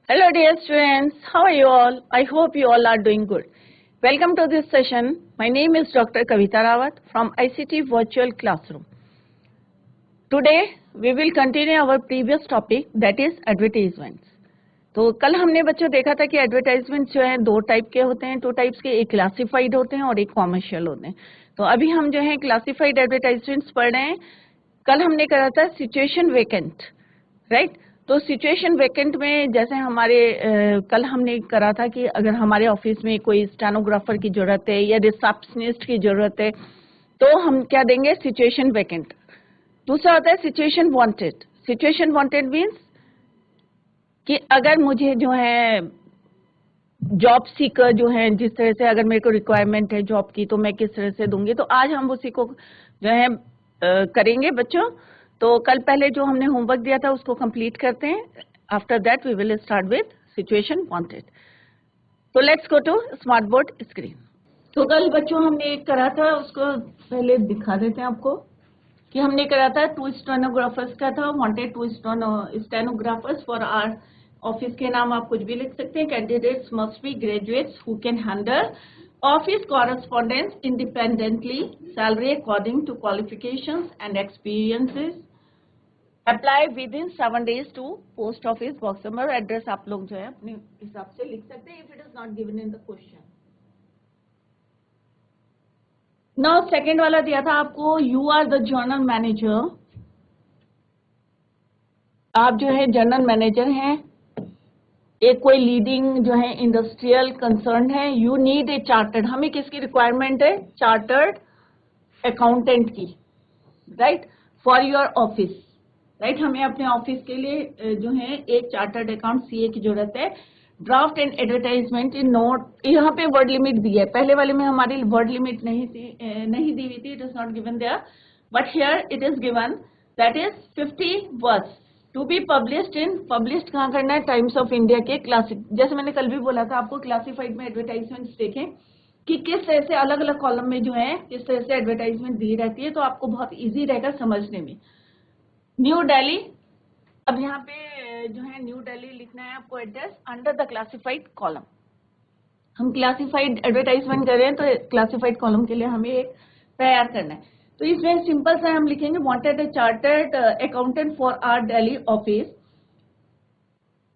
Hello dear students, how are you all? I hope you all are doing good. Welcome to this session. My name is Dr. Kavita Rawat from ICT Virtual Classroom. Today we will continue our previous topic, that is advertisements. तो कल हमने बच्चों देखा था कि advertisement जो है दो टाइप के होते हैं, टू टाइप्स के, एक क्लासिफाइड होते हैं और एक कॉमर्शियल होते हैं. तो अभी हम जो है क्लासिफाइड एडवर्टाइजमेंट्स पढ़ रहे हैं. कल हमने करा था सिचुएशन वेकेंट, राइट. तो सिचुएशन वेकेंट में जैसे हमारे कल हमने करा था कि अगर हमारे ऑफिस में कोई स्टेनोग्राफर की जरूरत है या रिसेप्शनिस्ट की जरूरत है तो हम क्या देंगे, सिचुएशन वेकेंट. दूसरा होता है situation wanted. Situation wanted means कि अगर मुझे जो है जॉब सीकर जो है, जिस तरह से अगर मेरे को रिक्वायरमेंट है जॉब की तो मैं किस तरह से दूंगी. तो आज हम उसी को जो है करेंगे बच्चों. तो कल पहले जो हमने होमवर्क दिया था उसको कंप्लीट करते हैं. After that we will start with situation wanted. तो let's go to smart board screen. तो कल बच्चों हमने एक करा था, उसको पहले दिखा देते हैं आपको कि हमने करा था 2 स्टेनोग्राफर्स का था. Wanted 2 stenographers for our office. के नाम आप कुछ भी लिख सकते हैं. Candidates must be graduates who can handle office correspondence independently. Salary according to qualifications and experiences. Apply within 7 days to post office box number. Address आप लोग जो है अपने हिसाब से लिख सकते हैं if it is not given in the question. Now second वाला दिया था आपको, you are the general manager. आप जो है जनरल मैनेजर हैं, एक कोई लीडिंग जो है इंडस्ट्रियल कंसर्न है. You need a chartered. हमें किसकी रिक्वायरमेंट है? चार्टर्ड अकाउंटेंट की, right, for your office. Right, हमें अपने ऑफिस के लिए जो है एक चार्टर्ड अकाउंट सीए की जरूरत है. Draft and advertisement in note. यहाँ पे वर्ड लिमिट दी है, पहले वाले में हमारी वर्ड लिमिट नहीं दी हुई थी. It is not given there, but here it is given, that is 50 words to be published in. Published कहाँ करना है? टाइम्स ऑफ इंडिया के क्लासिक. जैसे मैंने कल भी बोला था आपको, क्लासिफाइड में एडवर्टाइजमेंट्स देखें कि किस तरह से अलग अलग कॉलम में जो है किस तरह से एडवर्टाइजमेंट दी रहती है, तो आपको बहुत इजी रहेगा समझने में. न्यू दिल्ली. अब यहाँ पे जो है न्यू दिल्ली लिखना है आपको address under the classified column. हम क्लासिफाइड एडवर्टाइजमेंट कर रहे हैं तो क्लासिफाइड कॉलम के लिए हमें एक तैयार करना है. तो इसमें सिंपल सा हम लिखेंगे, wanted a chartered accountant for our Delhi office.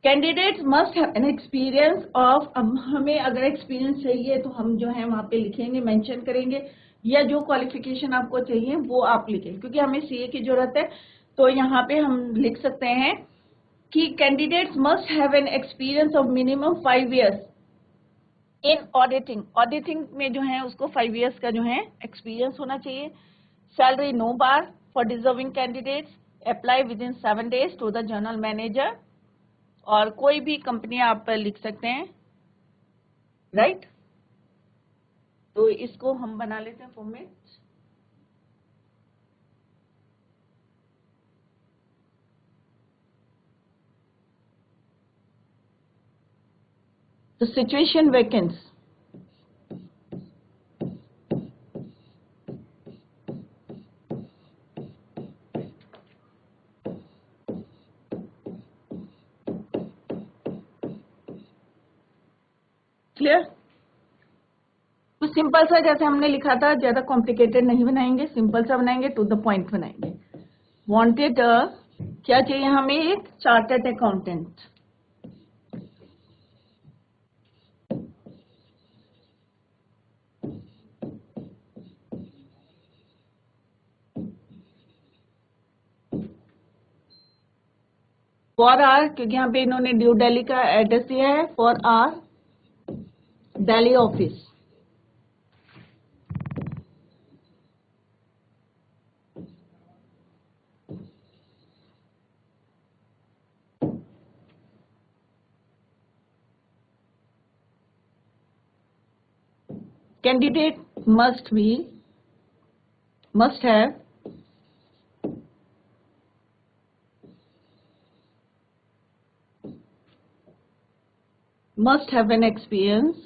Candidates must have an experience of. अब हमें अगर एक्सपीरियंस चाहिए तो हम जो है वहां पे लिखेंगे, मेंशन करेंगे, या जो क्वालिफिकेशन आपको चाहिए वो आप लिखें, क्योंकि हमें सीए की जरूरत है. तो यहाँ पे हम लिख सकते हैं कि candidates must have an experience of minimum 5 years in auditing. Auditing में जो है उसको 5 years का जो है एक्सपीरियंस होना चाहिए. Salary no bar for deserving candidates. Apply within 7 days to the general manager. और कोई भी कंपनी आप लिख सकते हैं, राइट. तो इसको हम बना लेते हैं फॉर्मेट. तो सिचुएशन वैकेंट्स. क्लियर? तो सिंपल सा जैसे हमने लिखा था, ज्यादा कॉम्प्लिकेटेड नहीं बनाएंगे, सिंपल सा बनाएंगे, टू द पॉइंट बनाएंगे. वांटेड क्या चाहिए हमें? एक चार्टर्ड अकाउंटेंट. फॉर आर, क्योंकि यहाँ पे इन्होंने न्यू दिल्ली का एड्रेस दिया है, for our Delhi office. Candidate must have an experience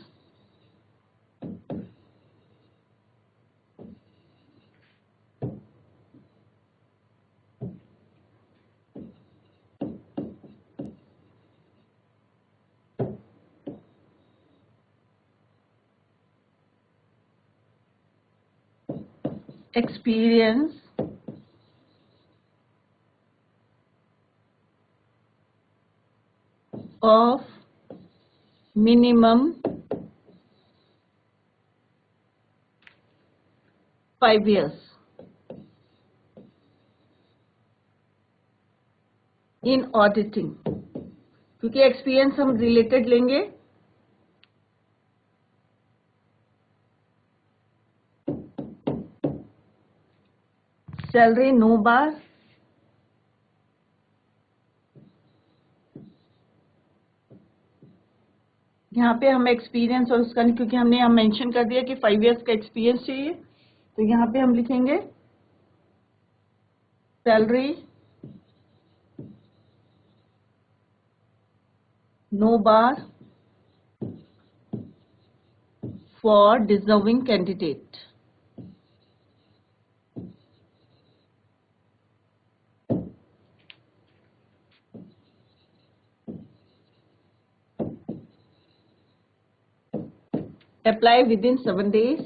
experience of minimum 5 years in auditing, क्योंकि एक्सपीरियंस हम रिलेटेड लेंगे सैलरी नो बार, यहाँ पे हम एक्सपीरियंस और उसका नहीं, क्योंकि हमने यहाँ मेंशन कर दिया कि 5 इयर्स का एक्सपीरियंस चाहिए, तो यहाँ पे हम लिखेंगे salary no bar for deserving candidate. Apply within 7 days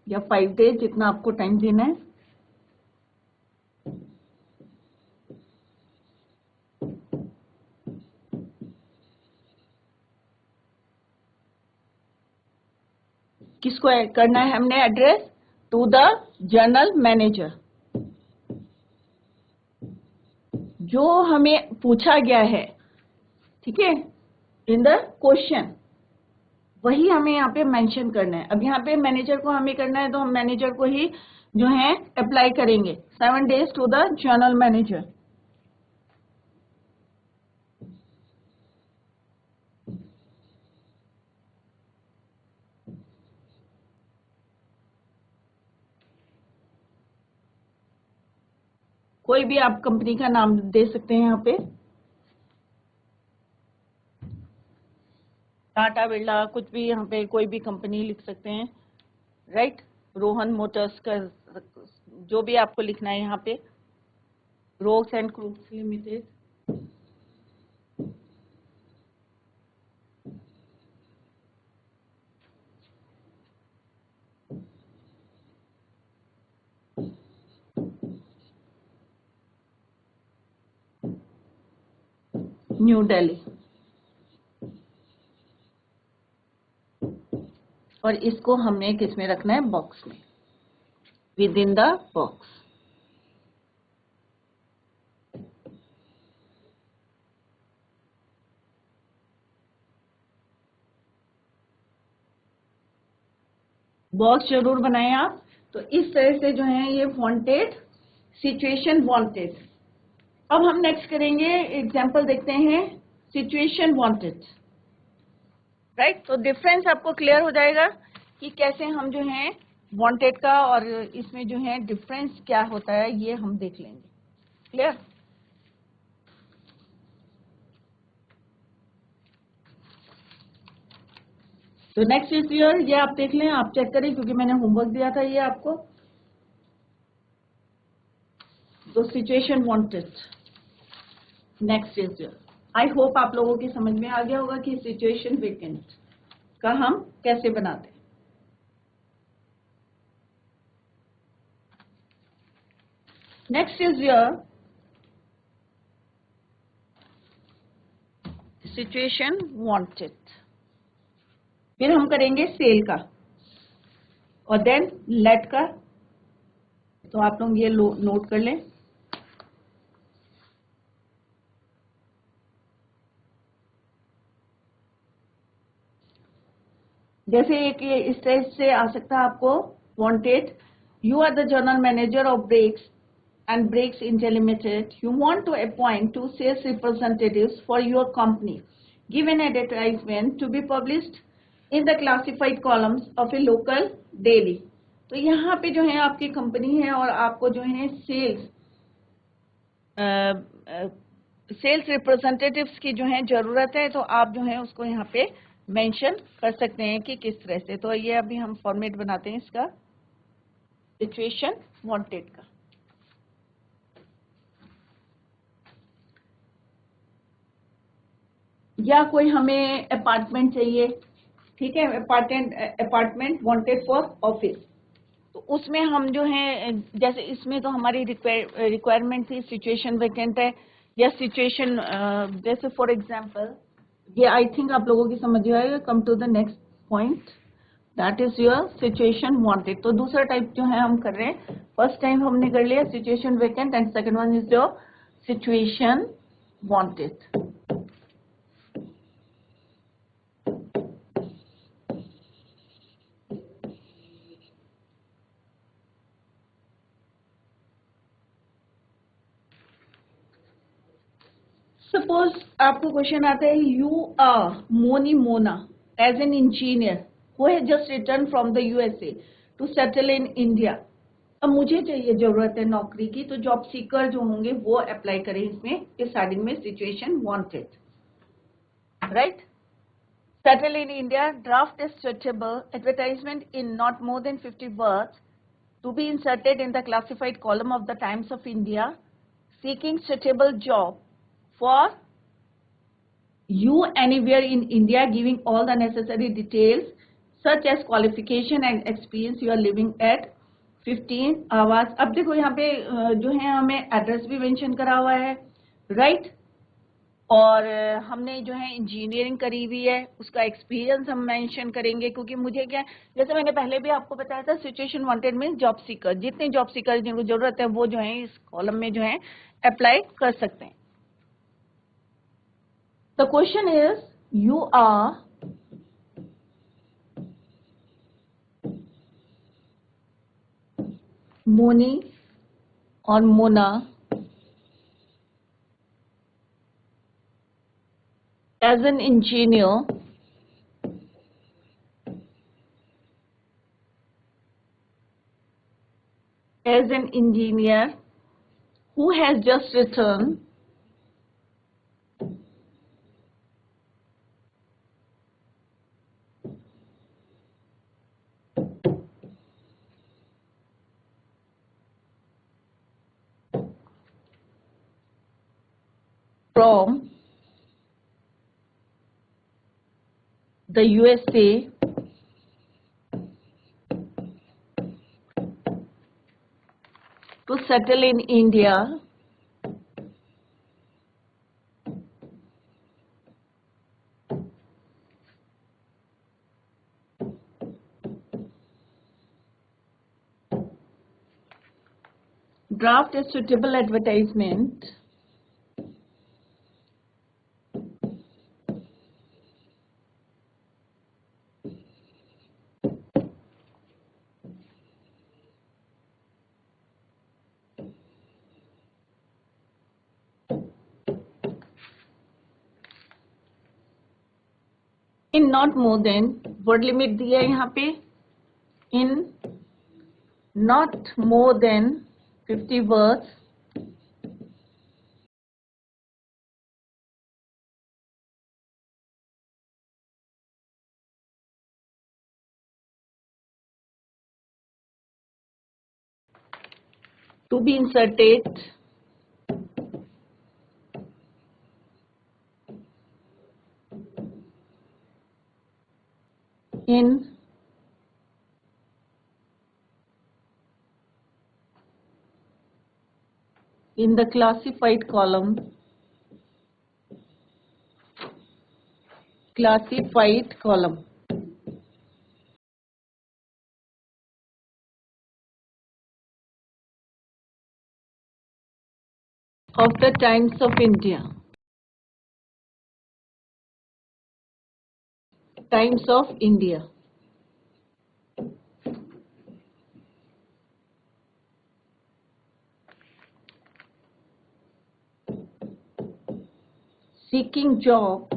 या 5 days, जितना आपको टाइम देना है। किसको करना है हमने address? To the general manager. जो हमें पूछा गया है, ठीक है, इन द क्वेश्चन, वही हमें यहाँ पे मेंशन करना है। अब यहाँ पे मैनेजर को हमें करना है, तो हम मैनेजर को ही जो है अप्लाई करेंगे। 7 days to the general manager. कोई भी आप कंपनी का नाम दे सकते हैं यहाँ पे, टाटा बिरला, कुछ भी यहाँ पे कोई भी कंपनी लिख सकते हैं, राइट। रोहन मोटर्स का जो भी आपको लिखना है यहाँ पे, rocks and crooks limited, new Delhi. और इसको हमने किस में रखना है? बॉक्स में, with in the box. Box जरूर बनाएं आप। तो इस तरह से जो है ये वांटेड, सिचुएशन वांटेड। अब हम नेक्स्ट करेंगे, एग्जांपल देखते हैं सिचुएशन वांटेड, राइट। तो डिफरेंस आपको क्लियर हो जाएगा कि कैसे हम जो है वांटेड का और इसमें जो है डिफरेंस क्या होता है, ये हम देख लेंगे। क्लियर? तो नेक्स्ट इज ईयर, ये आप देख लें, आप चेक करें, क्योंकि मैंने होमवर्क दिया था ये आपको। तो situation wanted, next is year. I hope आप लोगों की समझ में आ गया होगा कि सिचुएशन वेकेंट का हम कैसे बनाते हैं। Next is year, situation wanted. फिर हम करेंगे सेल का और देन लेट का। तो आप लोग ये नोट कर लें। जैसे एक इस तरह से आ सकता है आपको, wanted, you are the general manager of brakes and Brakes India Limited. You want to appoint 2 sales representatives for your company. Give an advertisement to be published in the classified columns of a local daily. तो यहाँ पे जो है आपकी company है और आपको जो है सेल्स रिप्रेजेंटेटिव्स की जो है जरूरत है, तो आप जो है उसको यहाँ पे मेंशन कर सकते हैं कि किस तरह से। तो ये अभी हम फॉर्मेट बनाते हैं इसका, सिचुएशन वांटेड का। या कोई हमें अपार्टमेंट चाहिए, ठीक है, अपार्टमेंट वांटेड फॉर ऑफिस। तो उसमें हम जो है, जैसे इसमें तो हमारी रिक्वायरमेंट थी सिचुएशन वेकेंट है या सिचुएशन, जैसे फॉर एग्जांपल ये आई थिंक आप लोगों की समझ में आएगा. Come to the next point, that is your situation wanted. तो दूसरा टाइप जो है हम कर रहे हैं. फर्स्ट टाइम हमने कर लिया situation vacant and second one is your situation wanted. Suppose आपको क्वेश्चन आता है, you are Moni Mona as an engineer who has just return from the USA to settle in India. अब मुझे चाहिए, जरूरत है नौकरी की, तो जॉब सीकर जो होंगे वो अप्लाई करें इसमें, इस हेडिंग में situation wanted. Right. Settle in India, draft is suitable advertisement in not more than 50 words to be inserted in the classified column of the Times of India, seeking suitable job for you anywhere in India, giving all the necessary details such as qualification and experience you are living at 15 hours. अब देखो यहाँ पे जो है हमें address भी mention करा हुआ है, राइट. और हमने जो है इंजीनियरिंग करी हुई है, उसका एक्सपीरियंस हम मेंशन करेंगे, क्योंकि मुझे क्या, जैसे मैंने पहले भी आपको बताया था, सिचुएशन वांटेड में जॉब सीकर, जितने जॉब सीकर जिनको जरूरत है वो जो है इस कॉलम में जो है अप्लाई कर सकते हैं. The question is, you are Moni or Mona as an engineer who has just returned from the USA to settle in India draft a suitable advertisement in not more than, word limit दिया है यहाँ पे, in not more than 50 words to be inserted in the classified column of the Times of India. Times of India. Seeking job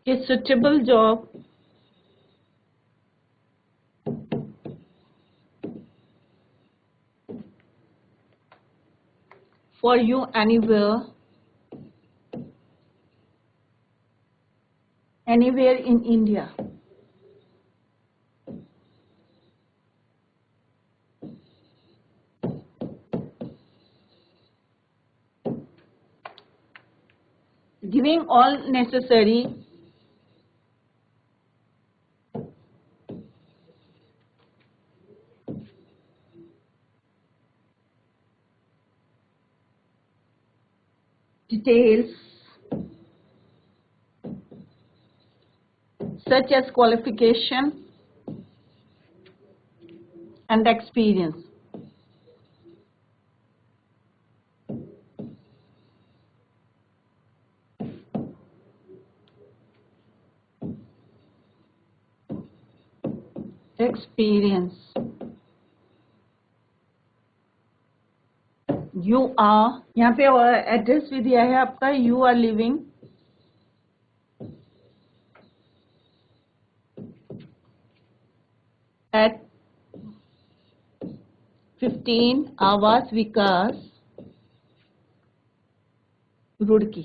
a suitable job for you anywhere in India. Giving all necessary details such as qualification and experience. Experience. You are, यहाँ पे address भी दिया है आपका, you are living at 15 Awas Vikas Roorkee.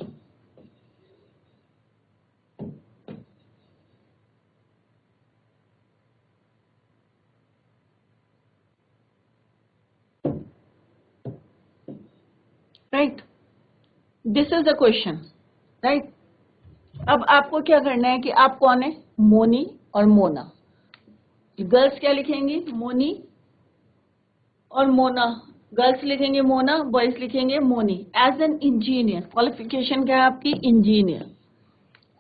Right, this is the question. Right, अब आपको क्या करना है कि आप कौन है, मोनी और मोना. गर्ल्स क्या लिखेंगी, मोनी और मोना. गर्ल्स लिखेंगे मोना, बॉयज लिखेंगे Moni. As an engineer, qualification क्या है आपकी, engineer.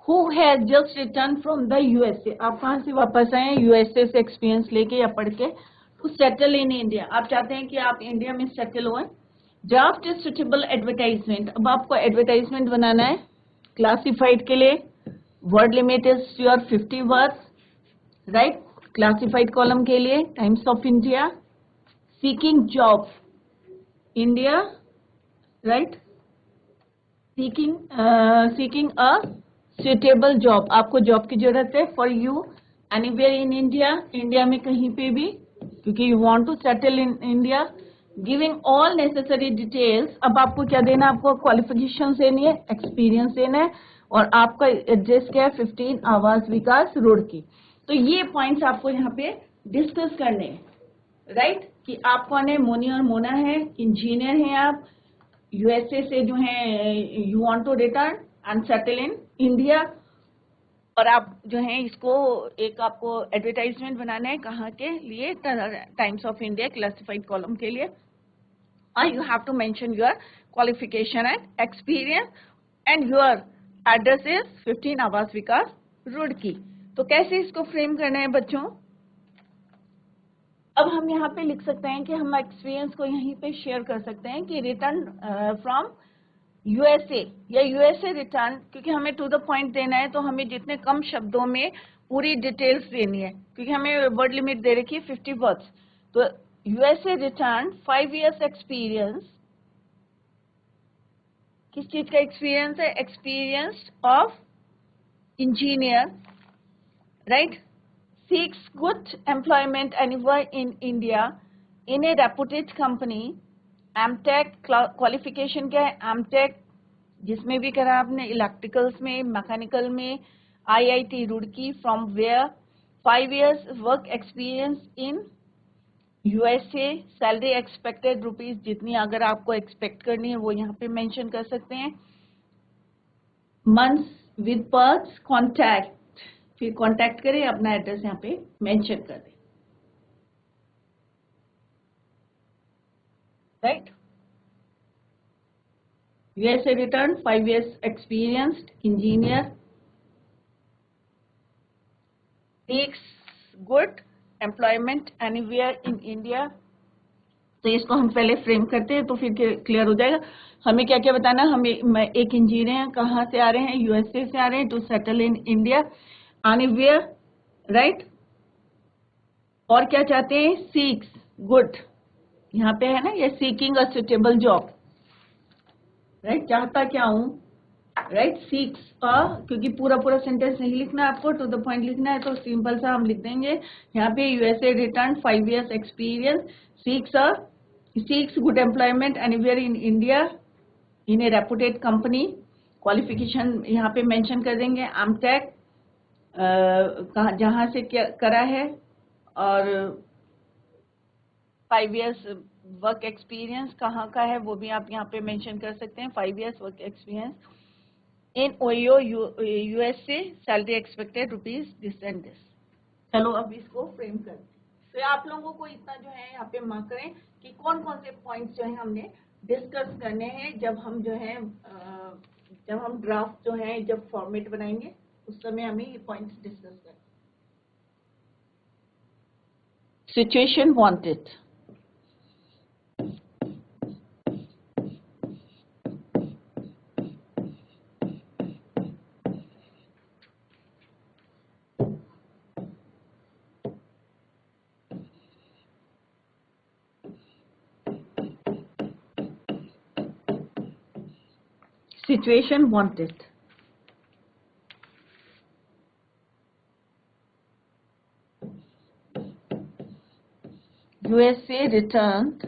Who has just return from the USA. आप कहाँ से वापस आए हैं, यूएसए से एक्सपीरियंस लेके या पढ़ के. टू सेटल इन इंडिया, आप चाहते हैं कि आप इंडिया में सेटल हो. Draft is suitable advertisement. अब आपको एडवर्टाइजमेंट बनाना है क्लासिफाइड के लिए. Word limit is your 50 words. Right, classified column के लिए Times of India. Seeking job India. Right, seeking a suitable job. आपको जॉब की जरूरत है for you anywhere in India. India में कहीं पे भी, क्योंकि you want to settle in India. Giving all necessary details. अब आपको क्या देना, आपको क्वालिफिकेशन देनी है, एक्सपीरियंस देना है, और आपका एड्रेस क्या है, 15 आवास विकास रुड़की. तो ये पॉइंट्स आपको यहाँ पे डिस्कस करने हैं. राइट, कि आप कौन है, मोनी और मोना है, इंजीनियर हैं आप, यूएसए से जो है you want to return and settle in India. और आप जो है इसको एक आपको एडवर्टाइजमेंट बनाना है, कहाँ के लिए, Times of India classified column के लिए. You have to mention your qualification and experience, and your address is 15 Awas Vikas Roorkee. तो कैसे इसको फ्रेम करना है बच्चों. अब हम यहाँ पे लिख सकते हैं कि हम एक्सपीरियंस को यहीं पे शेयर कर सकते हैं कि रिटर्न फ्रॉम यूएसए या यूएसए रिटर्न, क्योंकि हमें टू द पॉइंट देना है, तो हमें जितने कम शब्दों में पूरी डिटेल्स देनी है, क्योंकि हमें वर्ड लिमिट दे रखी है 50 वर्ड्स. तो यूएसए रिटर्न, 5 years एक्सपीरियंस. किस चीज का एक्सपीरियंस है, experience of engineer. Right, seeks good employment anywhere in India in a reputed company. MTech, qualification क्या है, एमटेक जिसमें भी करा आपने, इलेक्ट्रिकल्स में, मैकेनिकल में, IIT Roorkee. From where, 5 years work experience in USA. Salary expected rupees, जितनी अगर आपको एक्सपेक्ट करनी है वो यहाँ पे मेंशन कर सकते हैं. मंथ्स विद पर्क्स, कॉन्टैक्ट, फिर कॉन्टैक्ट करें, अपना एड्रेस यहाँ पे मेंशन कर दें. Right, USA return, 5 years experienced engineer, seeks good employment anywhere in India. तो इसको हम पहले फ्रेम करते हैं तो फिर क्लियर हो जाएगा. हमें क्या क्या बताना, हमें एक इंजीनियर कहाँ से आ रहे हैं, यूएसए से आ रहे हैं, to settle in India, anywhere. Right, और क्या चाहते हैं, सीक्स गुड, यहाँ पे है ना ये, seeking a suitable job. Right, चाहता क्या हूँ. राइट, सीक्स क्योंकि पूरा पूरा सेंटेंस नहीं लिखना आपको, टू द पॉइंट लिखना है, तो सिंपल सा हम लिख देंगे यहाँ पे, USA return, 5 years experience, seeks good employment anywhere in India in a reputed company. Qualification यहाँ पे मेंशन कर देंगे, एमटेक जहाँ से क्या करा है, और 5 years वर्क एक्सपीरियंस कहाँ का है वो भी आप यहाँ पे मेंशन कर सकते हैं. 5 years work experience in OYO USA. Salary expected rupees this and this. चलो अब इसको फ्रेम करते हैं. तो आप लोगों को इतना जो है यहाँ पे मार्क करें कि कौन कौन से पॉइंट्स जो है हमने डिस्कस करने हैं जब हम जो है जब हम ड्राफ्ट जो है जब फॉर्मेट बनाएंगे उस समय हमें ये पॉइंट्स डिस्कस करना। Situation wanted, situation wanted. USA returned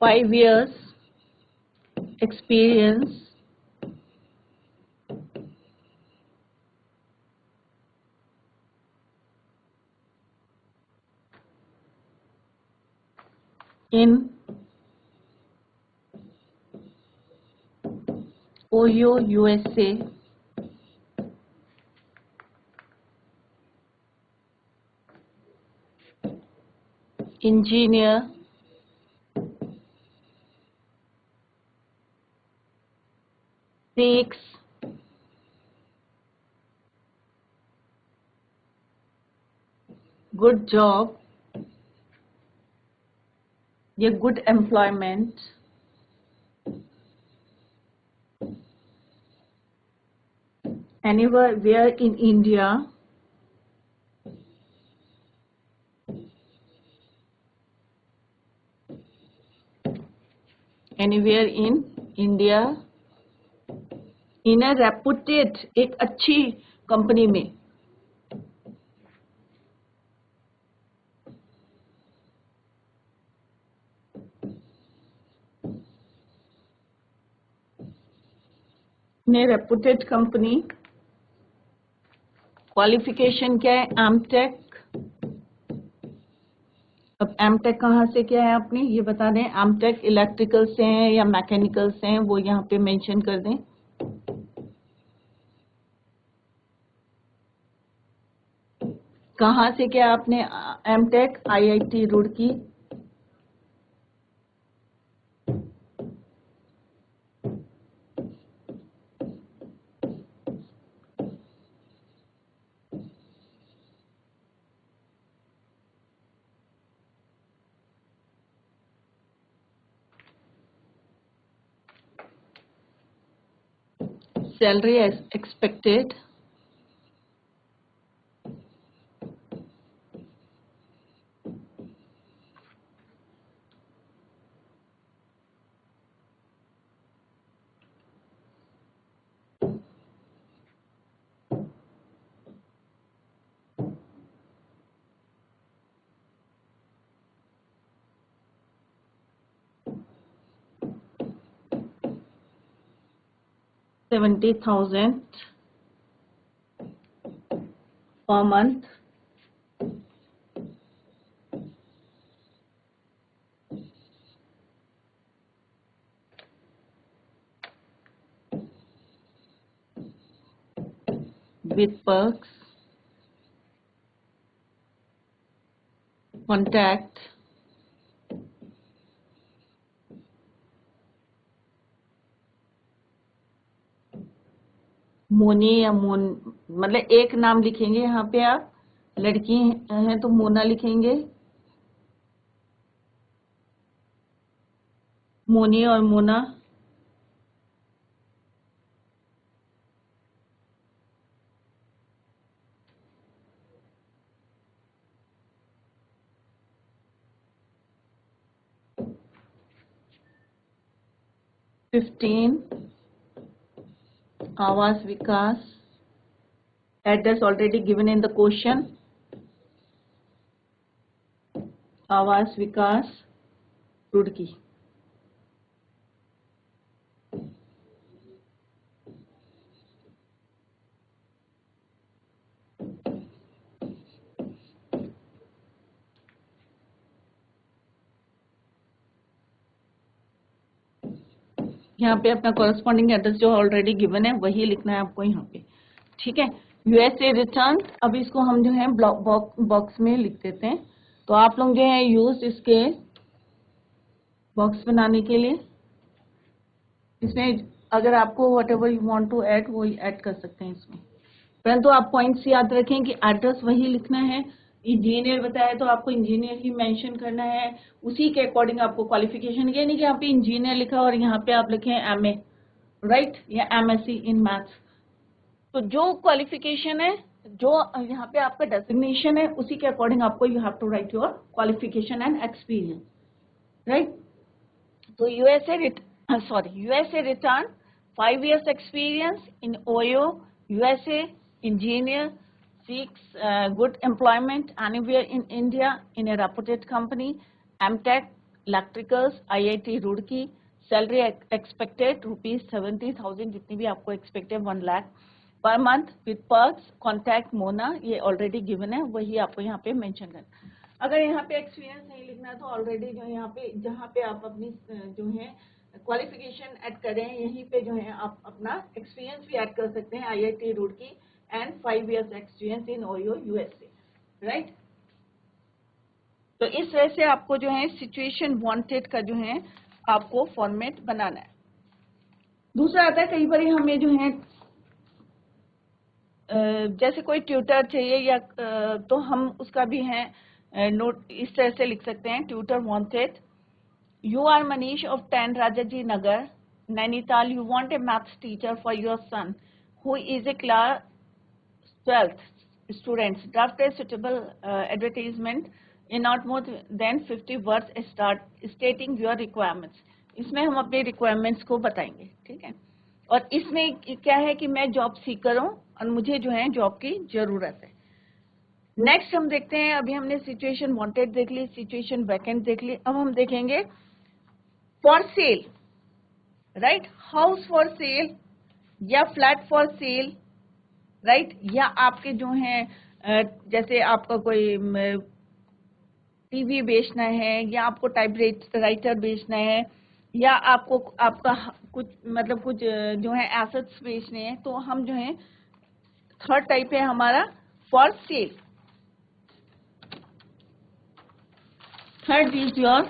five years experience in Ohio, USA. Engineer, seeks good job, a good employment, anywhere in India, anywhere in India, in a reputed, एक अच्छी company में, ने reputed company. Qualification क्या है? MTech. अब MTech कहाँ से क्या है अपनी ये बता दें। एमटेक इलेक्ट्रिकल से हैं या मैकेनिकल से हैं वो यहाँ पे मेंशन कर दें। कहाँ से क्या आपने MTech? IIT Roorkee. Salary as expected, $70,000 per month. With perks, contact Moni या मोन, मतलब एक नाम लिखेंगे यहाँ पे आप। लड़की हैं तो मोना लिखेंगे, मोनी और Mona. $15 Awas Vikas, address already given in the question. Awas Vikas Roorkee. यहाँ पे अपना कॉरेस्पॉन्डिंग एड्रेस जो ऑलरेडी गिवन है वही लिखना है आपको यहाँ पे, ठीक है। यूएसए रिटर्न, अब इसको हम जो है बॉक्स में लिख देते हैं। तो आप लोग जो है यूज इसके बॉक्स बनाने के लिए, इसमें अगर आपको whatever you want to add वो ऐड कर सकते हैं इसमें, परंतु आप पॉइंट्स याद रखें कि एड्रेस वही लिखना है। इंजीनियर बताया तो आपको इंजीनियर ही मेंशन करना है, उसी के अकॉर्डिंग आपको क्वालिफिकेशन, ये नहीं कि यहाँ पे इंजीनियर लिखा और यहाँ पे आप लिखें एमए, राइट, या एमएससी इन मैथ्स। तो जो क्वालिफिकेशन है, जो यहाँ पे आपका डेजिग्नेशन है, उसी के अकॉर्डिंग आपको you have to write your qualification and experience, right. तो USA return 5 years experience in OYO, USA, engineer, seeks good employment anywhere in India in a reputed company, MTech, electricals, IIT Roorkee, salary expected rupees 70,000, जितनी भी आपको expected 1 lakh per month with perks, contact Mona, ये already given है, वही आपको यहाँ पे mention करना। अगर यहाँ पे एक्सपीरियंस नहीं लिखना है तो ऑलरेडी जो यहाँ पे जहाँ पे आप अपनी जो है क्वालिफिकेशन ऐड करें, यहीं पे जो है आप अपना एक्सपीरियंस भी ऐड कर सकते हैं, IIT Roorkee and 5 years experience in OYO USA, right. तो इस तरह से आपको जो है सिचुएशन वांटेड का जो है आपको फॉर्मेट बनाना है। दूसरा आता है, कई बार हमें जो है जैसे कोई ट्यूटर चाहिए या तो हम उसका भी है नोट इस तरह से लिख सकते हैं, tutor wanted, you are Manish of 10 Rajaji Nagar, Nainital. You want a maths teacher for your son who is a class 12th student. Draft a suitable advertisement in not more than 50 words stating your requirements. इसमें हम अपने requirements को बताएंगे, ठीक है। और इसमें क्या है कि मैं जॉब सीकर हूँ और मुझे जो है जॉब की जरूरत है। नेक्स्ट हम देखते हैं, अभी हमने सिचुएशन वांटेड देख ली, सिचुएशन वैकेंट देख ली, अब हम देखेंगे for sale, right, house for cell या फ्लैट फॉर सेल, राइट, या आपके जो हैं जैसे आपका कोई टीवी बेचना है या आपको टाइपराइटर बेचना है या आपको आपका कुछ मतलब कुछ जो है एसेट्स बेचने हैं, तो हम जो है थर्ड टाइप है हमारा for sale. Third is your,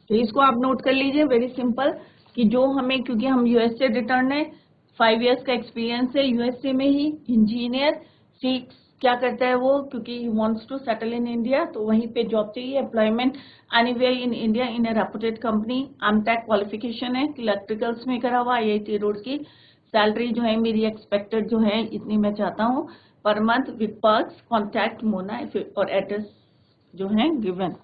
तो इसको आप नोट कर लीजिए, वेरी सिंपल, कि जो हमें, क्योंकि हम यूएसए रिटर्न है, 5 years का एक्सपीरियंस है यूएसए में ही, इंजीनियर सीक्स क्या करता है वो, क्योंकि he wants to settle in India, तो वहीं पे जॉब चाहिए, employment anywhere in India in a reputed company, MTech qualification है, इलेक्ट्रिकल्स में करा हुआ, IIT रुड़की, सैलरी जो है मेरी एक्सपेक्टेड जो है इतनी मैं चाहता हूँ per month with perks, contact Mona और एड्रेस जो है गिवन।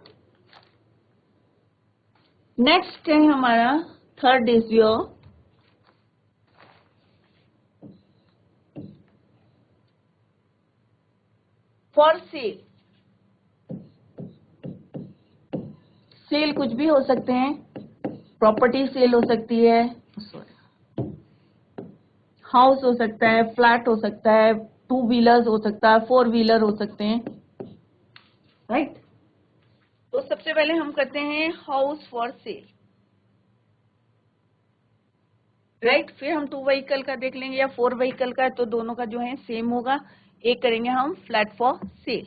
नेक्स्ट है हमारा third is your for sale. Sale कुछ भी हो सकते हैं, प्रॉपर्टी सेल हो सकती है, हाउस हो सकता है, फ्लैट हो सकता है, 2 व्हीलर्स हो सकता है, 4 व्हीलर हो सकते हैं, राइट। तो सबसे पहले हम करते हैं हाउस फॉर सेल, राइट, फिर हम 2 व्हीकल का देख लेंगे या 4 व्हीकल का, तो दोनों का जो है सेम होगा। एक करेंगे हम फ्लैट फॉर सेल।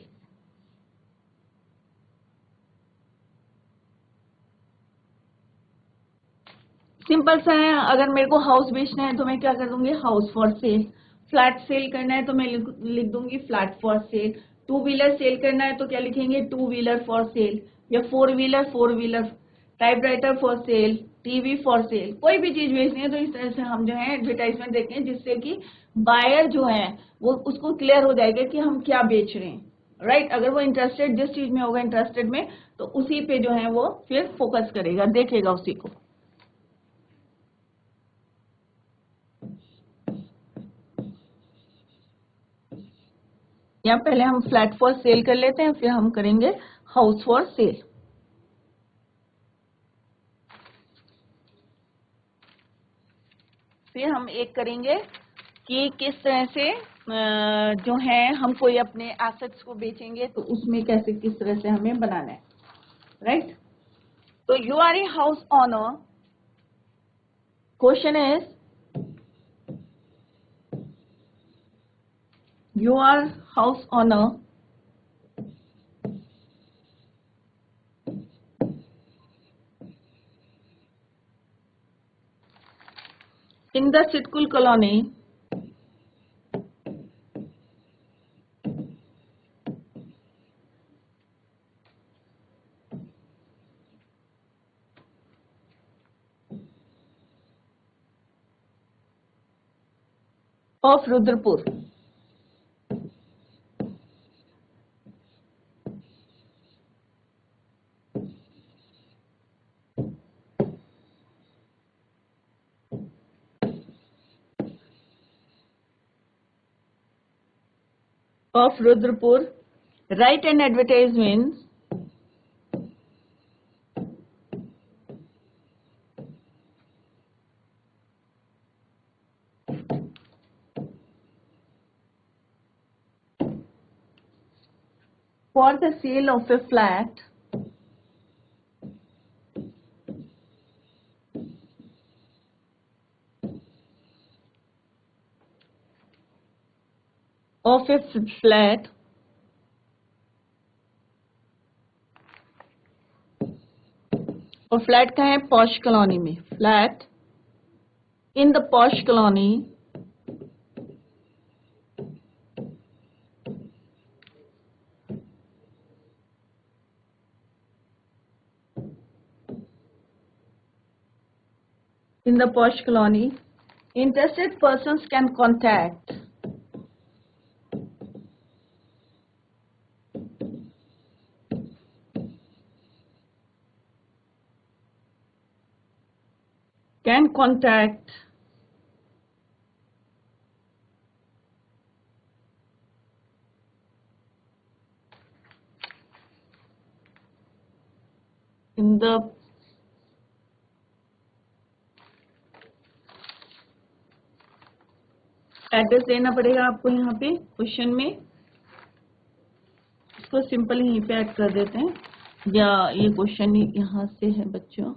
सिंपल सा है, अगर मेरे को हाउस बेचना है तो मैं क्या कर दूंगी, house for sale. Flat sale करना है तो मैं लिख दूंगी flat for sale. 2 wheeler sale करना है तो क्या लिखेंगे, 2 व्हीलर फॉर सेल, या 4 wheeler, typewriter for sale, TV for sale. कोई भी चीज बेचनी है तो इस तरह से हम जो है एडवर्टाइजमेंट देते हैं, जिससे कि बायर जो है वो उसको क्लियर हो जाएगा कि हम क्या बेच रहे हैं, राइट। अगर वो इंटरेस्टेड जिस चीज में होगा इंटरेस्टेड में, तो उसी पे जो है वो फिर फोकस करेगा, देखेगा उसी को। या पहले हम फ्लैट फॉर सेल कर लेते हैं, फिर हम करेंगे हाउस फॉर सेल। फिर हम एक करेंगे कि किस तरह से जो है हम कोई अपने एसेट्स को बेचेंगे तो उसमें कैसे किस तरह से हमें बनाना है, राइट। तो you are a house owner Question is, you are house owner in the Sitkul colony of Rudrapur. Of Rudrapur, write an advertisement for the sale of a flat और फ्लैट का है पॉश कॉलोनी में, flat in the posh colony interested persons can contact in the address देना पड़ेगा आपको यहाँ पे question में, इसको सिंपल यहीं पे ऐड कर देते हैं, या ये क्वेश्चन यहाँ से है बच्चों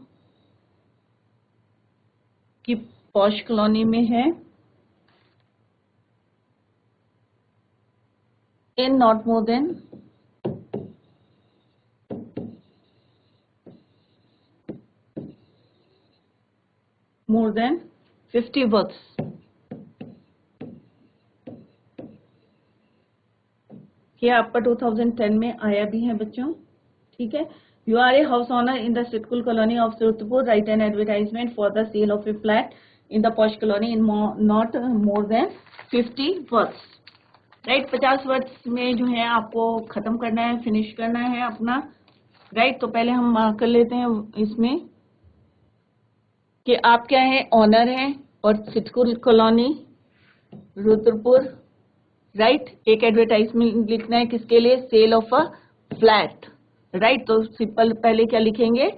कि पॉश कॉलोनी में है in not more than 50 berths. ये आपका 2010 में आया भी है बच्चों, ठीक है। You are a house owner in the Sidcul colony of Rudrapur, right an advertisement for the sale of a flat in the posh colony in not more than 50 words, right. 50 words में जो है आपको खत्म करना है, फिनिश करना है अपना, राइट। तो पहले हम मार्क कर लेते हैं इसमें कि आप क्या है, ऑनर हैं और सिटकुल कॉलोनी रुद्रपुर, राइट। एक एडवर्टाइजमेंट लिखना है किसके लिए, sale of a flat, right. तो सिंपल पहले क्या लिखेंगे,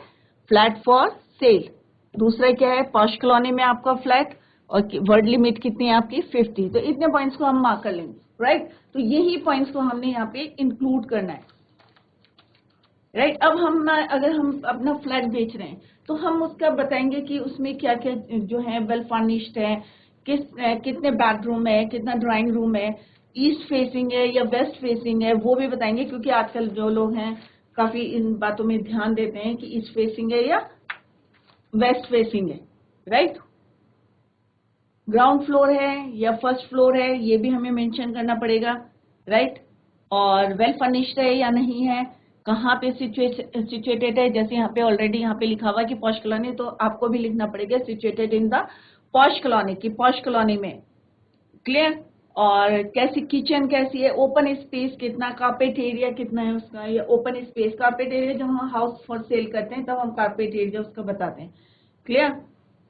फ्लैट फॉर सेल। दूसरा क्या है, पॉश कॉलोनी में आपका फ्लैट, और वर्ड लिमिट कितनी है आपकी 50। तो इतने पॉइंट्स को हम मार्क कर लेंगे, राइट। तो यही पॉइंट्स को हमने यहाँ पे इंक्लूड करना है, राइट। अब हम अगर हम अपना फ्लैट बेच रहे हैं तो हम उसका बताएंगे कि उसमें क्या क्या जो है वेल फर्निश्ड है, कितने बेडरूम है, कितना ड्राइंग रूम है, ईस्ट फेसिंग है या वेस्ट फेसिंग है, वो भी बताएंगे, क्योंकि आजकल जो लोग हैं काफी इन बातों में ध्यान देते हैं कि ईस्ट फेसिंग है या वेस्ट फेसिंग है, राइट। ग्राउंड फ्लोर है या फर्स्ट फ्लोर है, ये भी हमें मेंशन करना पड़ेगा, राइट। और वेल फर्निश्ड है या नहीं है, कहाँ पे सिचुएटेड है, जैसे यहाँ पे ऑलरेडी यहाँ पे लिखा हुआ है कि पॉश कॉलोनी, तो आपको भी लिखना पड़ेगा situated in the posh colony की पॉश कॉलोनी में, क्लियर। और कैसी किचन कैसी है, ओपन स्पेस कितना, कारपेट एरिया कितना है उसका, या ओपन स्पेस, कारपेट एरिया जब हम हाउस फॉर सेल करते हैं तब हम कारपेट एरिया उसका बताते हैं, क्लियर।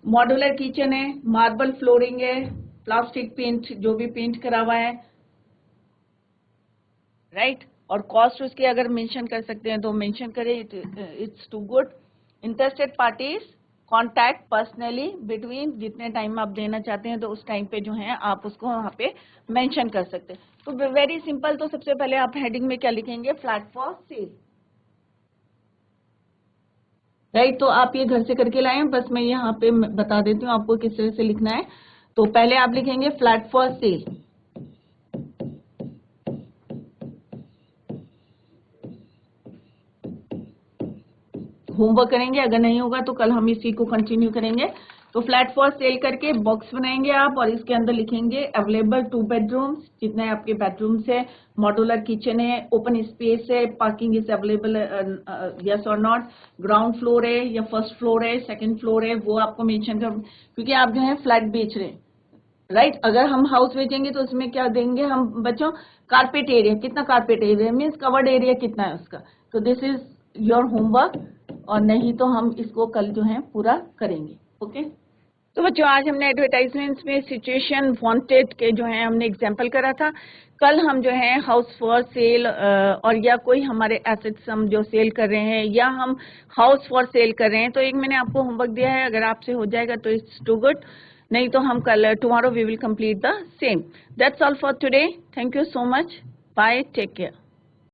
मॉड्यूलर किचन है, मार्बल फ्लोरिंग है, प्लास्टिक पेंट जो भी पेंट करा हुआ है, राइट। और कॉस्ट उसकी अगर मेंशन कर सकते हैं तो मेंशन करें, it's too good. Interested parties contact personally between, जितने टाइम आप देना चाहते हैं तो उस टाइम पे जो है आप उसको वहाँ पे मेंशन कर सकते हैं। तो वेरी सिंपल। तो सबसे पहले आप हेडिंग में क्या लिखेंगे, फ्लैट फॉर सेल, राइट। तो आप ये घर से करके लाए हैं, बस मैं यहाँ पे बता देती हूँ आपको किस तरह से लिखना है। तो पहले आप लिखेंगे फ्लैट फॉर सेल, होमवर्क करेंगे, अगर नहीं होगा तो कल हम इसी को कंटिन्यू करेंगे। तो फ्लैट फॉर सेल करके बॉक्स बनाएंगे आप, और इसके अंदर लिखेंगे अवेलेबल 2 बेडरूम्स, जितने आपके बेडरूम्स है, मॉड्यूलर किचन है, ओपन स्पेस है, पार्किंग इज अवेलेबल यस और नॉट, ग्राउंड फ्लोर है या फर्स्ट फ्लोर है, सेकंड फ्लोर है, वो आपको मेंशन कर, क्योंकि आप जो है फ्लैट बेच रहे हैं, राइट। अगर हम हाउस बेचेंगे तो उसमें क्या देंगे हम बच्चों, कारपेट एरिया कितना, carpet area means covered area कितना है उसका। तो दिस इज योर होमवर्क, और नहीं तो हम इसको कल जो है पूरा करेंगे। ओके। तो बच्चों आज हमने एडवर्टाइजमेंट्स में सिचुएशन वांटेड के जो है हमने एग्जांपल करा था। कल हम जो है हाउस फॉर सेल और या कोई हमारे एसेट्स हम जो सेल कर रहे हैं या हम हाउस फॉर सेल कर रहे हैं, तो एक मैंने आपको होमवर्क दिया है, अगर आपसे हो जाएगा तो इट्स टू गुड, नहीं तो हम कल tomorrow we will complete the same. That's all for today. Thank you so much. Bye, take care.